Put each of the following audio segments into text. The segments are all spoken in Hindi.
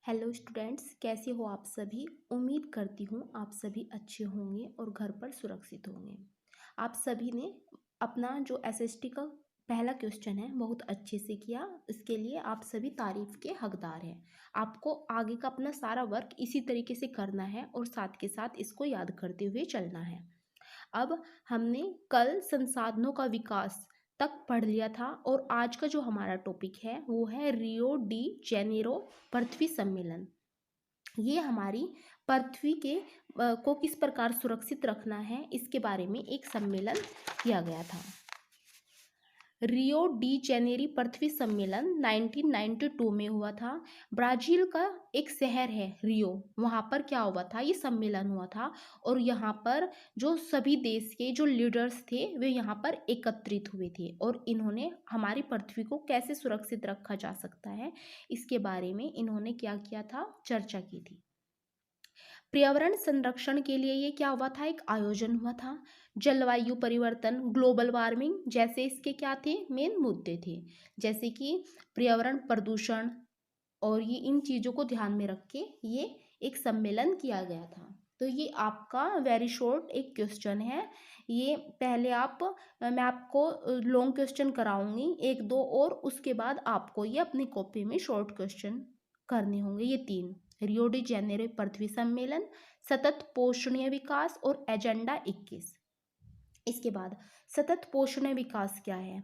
हेलो स्टूडेंट्स, कैसे हो आप सभी। उम्मीद करती हूँ आप सभी अच्छे होंगे और घर पर सुरक्षित होंगे। आप सभी ने अपना जो एसएसटी का पहला क्वेश्चन है बहुत अच्छे से किया, इसके लिए आप सभी तारीफ के हकदार हैं। आपको आगे का अपना सारा वर्क इसी तरीके से करना है और साथ के साथ इसको याद करते हुए चलना है। अब हमने कल संसाधनों का विकास तक पढ़ लिया था और आज का जो हमारा टॉपिक है वो है रियो डी जेनेरो पृथ्वी सम्मेलन। ये हमारी पृथ्वी के को किस प्रकार सुरक्षित रखना है इसके बारे में एक सम्मेलन किया गया था। रियो डी जेनेरी पृथ्वी सम्मेलन 1992 में हुआ था। ब्राज़ील का एक शहर है रियो, वहाँ पर क्या हुआ था, ये सम्मेलन हुआ था और यहाँ पर जो सभी देश के जो लीडर्स थे वे यहाँ पर एकत्रित हुए थे और इन्होंने हमारी पृथ्वी को कैसे सुरक्षित रखा जा सकता है इसके बारे में इन्होंने क्या किया था, चर्चा की थी। पर्यावरण संरक्षण के लिए ये क्या हुआ था, एक आयोजन हुआ था। जलवायु परिवर्तन, ग्लोबल वार्मिंग जैसे इसके क्या थे, मेन मुद्दे थे, जैसे कि पर्यावरण प्रदूषण और ये इन चीज़ों को ध्यान में रख के ये एक सम्मेलन किया गया था। तो ये आपका वेरी शॉर्ट एक क्वेश्चन है। ये पहले मैं आपको लॉन्ग क्वेश्चन कराऊंगी एक दो और उसके बाद आपको ये अपनी कॉपी में शॉर्ट क्वेश्चन करने होंगे। ये तीन, रियो डी जेनेरो पृथ्वी सम्मेलन, सतत पोषणीय विकास और एजेंडा 21। इसके बाद सतत पोषणीय विकास क्या है,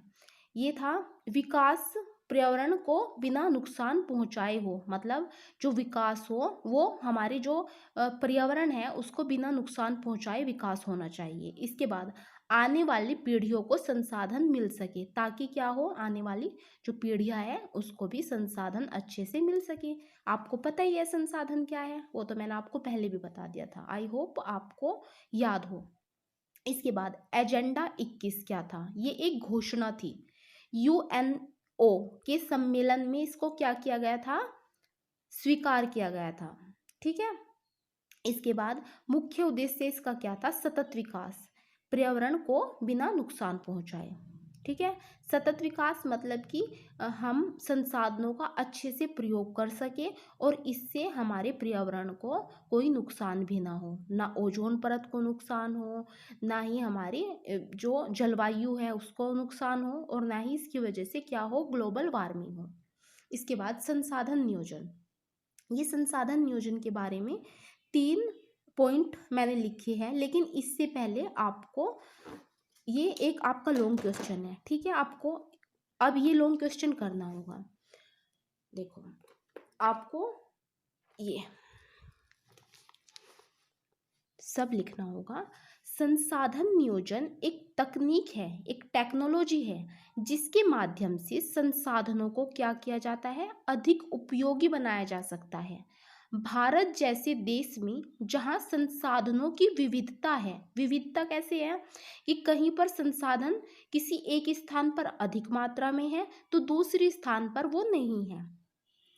ये था विकास पर्यावरण को बिना नुकसान पहुंचाए हो, मतलब जो विकास हो वो हमारे जो पर्यावरण है उसको बिना नुकसान पहुंचाए विकास होना चाहिए। इसके बाद आने वाली पीढ़ियों को संसाधन मिल सके, ताकि क्या हो, आने वाली जो पीढ़ियां है उसको भी संसाधन अच्छे से मिल सके। आपको पता ही है संसाधन क्या है, वो तो मैंने आपको पहले भी बता दिया था, आई होप आपको याद हो। इसके बाद एजेंडा 21 क्या था, ये एक घोषणा थी। यूएनओ के सम्मेलन में इसको क्या किया गया था, स्वीकार किया गया था। ठीक है। इसके बाद मुख्य उद्देश्य इसका क्या था, सतत विकास, पर्यावरण को बिना नुकसान पहुंचाए। ठीक है। सतत विकास मतलब कि हम संसाधनों का अच्छे से प्रयोग कर सके और इससे हमारे पर्यावरण को कोई नुकसान भी ना हो, ना ओजोन परत को नुकसान हो, ना ही हमारी जो जलवायु है उसको नुकसान हो और ना ही इसकी वजह से क्या हो, ग्लोबल वार्मिंग हो। इसके बाद संसाधन नियोजन, ये संसाधन नियोजन के बारे में 3 पॉइंट मैंने लिखे हैं, लेकिन इससे पहले आपको ये एक आपका लॉन्ग क्वेश्चन है। ठीक है, आपको अब ये लॉन्ग क्वेश्चन करना होगा। देखो, आपको ये सब लिखना होगा। संसाधन नियोजन एक तकनीक है, एक टेक्नोलॉजी है जिसके माध्यम से संसाधनों को क्या किया जाता है, अधिक उपयोगी बनाया जा सकता है। भारत जैसे देश में जहाँ संसाधनों की विविधता है, विविधता कैसे है कि कहीं पर संसाधन किसी एक स्थान पर अधिक मात्रा में है तो दूसरे स्थान पर वो नहीं है,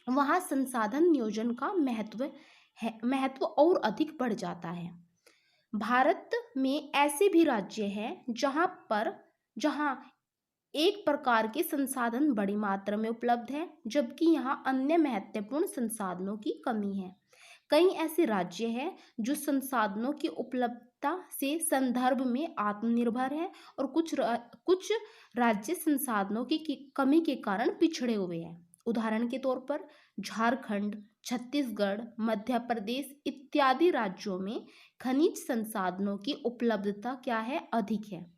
वहाँ संसाधन नियोजन का महत्व और अधिक बढ़ जाता है। भारत में ऐसे भी राज्य हैं जहाँ एक प्रकार के संसाधन बड़ी मात्रा में उपलब्ध है, जबकि यहाँ अन्य महत्वपूर्ण संसाधनों की कमी है। कई ऐसे राज्य हैं जो संसाधनों की उपलब्धता से संदर्भ में आत्मनिर्भर है और कुछ राज्य संसाधनों की कमी के कारण पिछड़े हुए हैं। उदाहरण के तौर पर झारखंड, छत्तीसगढ़, मध्य प्रदेश इत्यादि राज्यों में खनिज संसाधनों की उपलब्धता क्या है, अधिक है।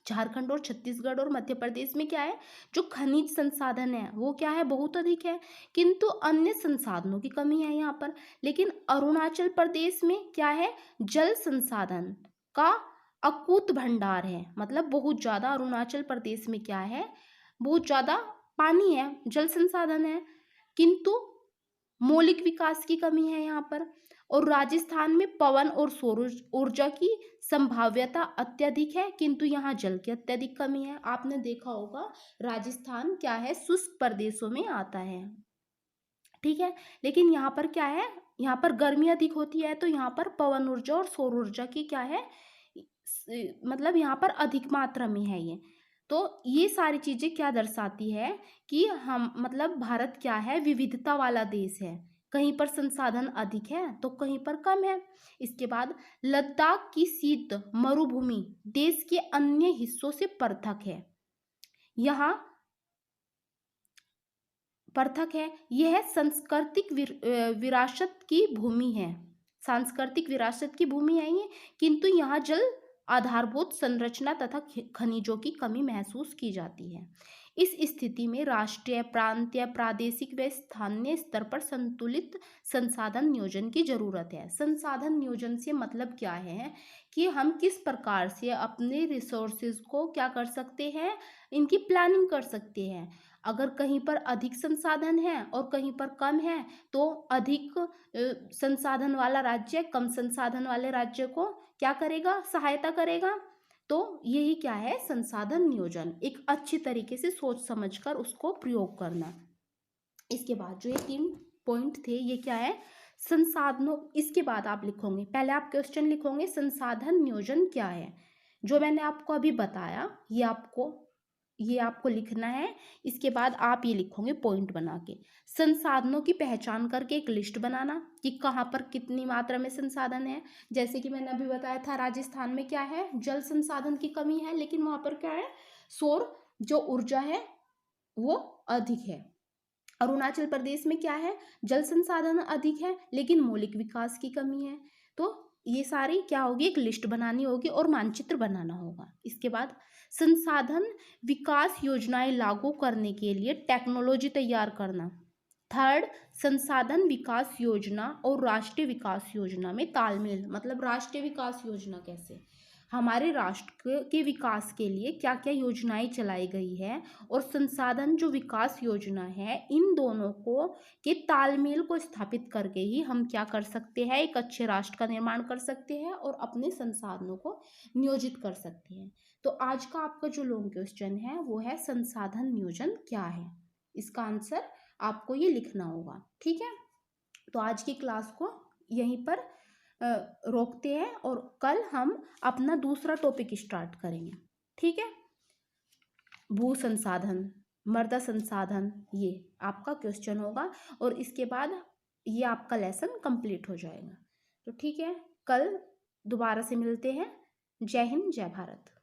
झारखंड और छत्तीसगढ़ और मध्य प्रदेश में क्या है, जो खनिज संसाधन है वो क्या है, बहुत अधिक है, किंतु अन्य संसाधनों की कमी है यहाँ पर। लेकिन अरुणाचल प्रदेश में क्या है, जल संसाधन का अकूत भंडार है, मतलब बहुत ज़्यादा अरुणाचल प्रदेश में क्या है, बहुत ज़्यादा पानी है, जल संसाधन है, किंतु मौलिक विकास की कमी है यहाँ पर। और राजस्थान में पवन और सौर ऊर्जा की संभाव्यता अत्यधिक है, किंतु यहाँ जल की अत्यधिक कमी है। आपने देखा होगा राजस्थान क्या है, शुष्क प्रदेशों में आता है। ठीक है, लेकिन यहाँ पर क्या है, यहाँ पर गर्मी अधिक होती है तो यहाँ पर पवन ऊर्जा और सौर ऊर्जा की क्या है, मतलब यहाँ पर अधिक मात्रा में है ये। तो ये सारी चीज़ें क्या दर्शाती है कि हम, मतलब भारत क्या है, विविधता वाला देश है, कहीं पर संसाधन अधिक है तो कहीं पर कम है। इसके बाद लद्दाख की शीत मरुभूमि देश के अन्य हिस्सों से पृथक है। यहाँ पृथक है, यह सांस्कृतिक विरासत की भूमि है। सांस्कृतिक विरासत की भूमि है ये, किंतु यहाँ जल आधारभूत संरचना तथा खनिजों की कमी महसूस की जाती है। इस स्थिति में राष्ट्रीय, प्रांतीय, प्रादेशिक व स्थानीय स्तर पर संतुलित संसाधन नियोजन की जरूरत है। संसाधन नियोजन से मतलब क्या है कि हम किस प्रकार से अपने रिसोर्सेज को क्या कर सकते हैं, इनकी प्लानिंग कर सकते हैं। अगर कहीं पर अधिक संसाधन है और कहीं पर कम है तो अधिक संसाधन वाला राज्य कम संसाधन वाले राज्य को क्या करेगा, सहायता करेगा। तो यही क्या है, संसाधन नियोजन, एक अच्छी तरीके से सोच समझकर उसको प्रयोग करना। इसके बाद जो ये 3 पॉइंट थे ये क्या है, संसाधनों। इसके बाद आप लिखोगे, पहले आप क्वेश्चन लिखोगे संसाधन नियोजन क्या है, जो मैंने आपको अभी बताया ये आपको लिखना है। इसके बाद आप ये लिखोगे पॉइंट बना के, संसाधनों की पहचान करके एक लिस्ट बनाना कि कहाँ पर कितनी मात्रा में संसाधन है। जैसे कि मैंने अभी बताया था, राजस्थान में क्या है, जल संसाधन की कमी है, लेकिन वहाँ पर क्या है, सौर जो ऊर्जा है वो अधिक है। अरुणाचल प्रदेश में क्या है, जल संसाधन अधिक है लेकिन मौलिक विकास की कमी है। तो ये सारी क्या होगी, एक लिस्ट बनानी होगी और मानचित्र बनाना होगा। इसके बाद संसाधन विकास योजनाएं लागू करने के लिए टेक्नोलॉजी तैयार करना। थर्ड, संसाधन विकास योजना और राष्ट्रीय विकास योजना में तालमेल, मतलब राष्ट्रीय विकास योजना कैसे, हमारे राष्ट्र के विकास के लिए क्या क्या योजनाएं चलाई गई है, और संसाधन जो विकास योजना है, इन दोनों को के तालमेल को स्थापित करके ही हम क्या कर सकते हैं, एक अच्छे राष्ट्र का निर्माण कर सकते हैं और अपने संसाधनों को नियोजित कर सकते हैं। तो आज का आपका जो लॉन्ग क्वेश्चन है वो है संसाधन नियोजन क्या है। इसका आंसर आपको ये लिखना होगा। ठीक है, तो आज की क्लास को यहीं पर रोकते हैं और कल हम अपना दूसरा टॉपिक स्टार्ट करेंगे। ठीक है, भू संसाधन, मृदा संसाधन, ये आपका क्वेश्चन होगा और इसके बाद ये आपका लेसन कंप्लीट हो जाएगा। तो ठीक है, कल दोबारा से मिलते हैं। जय हिंद, जय भारत।